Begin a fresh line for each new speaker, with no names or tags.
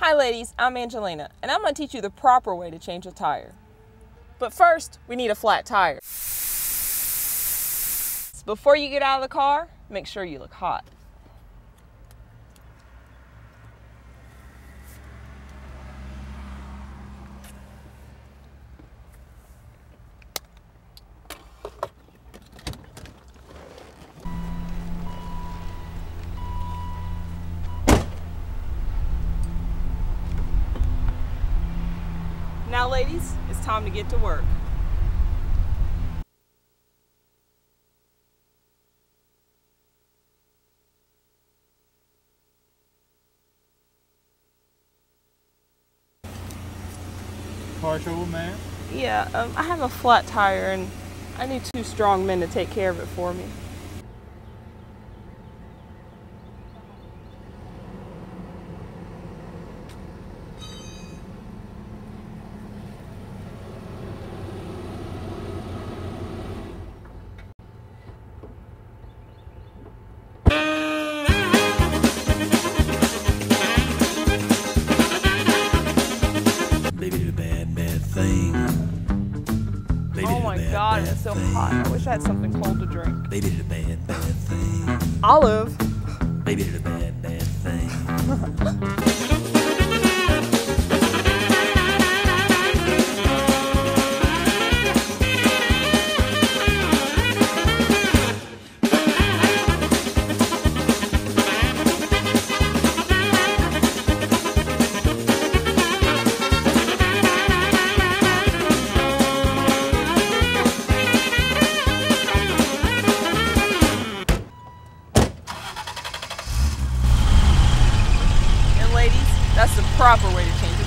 Hi ladies, I'm Angelina, and I'm going to teach you the proper way to change a tire. But first, we need a flat tire. Before you get out of the car, make sure you look hot. Now ladies, it's time to get to work.
Car trouble, man?
Yeah, I have a flat tire and I need 2 strong men to take care of it for me. Oh my God, it's so hot. I wish I had something cold to drink.
Baby did a bad, bad thing.
Olive.
Baby did a bad, bad thing.
Ladies, that's the proper way to change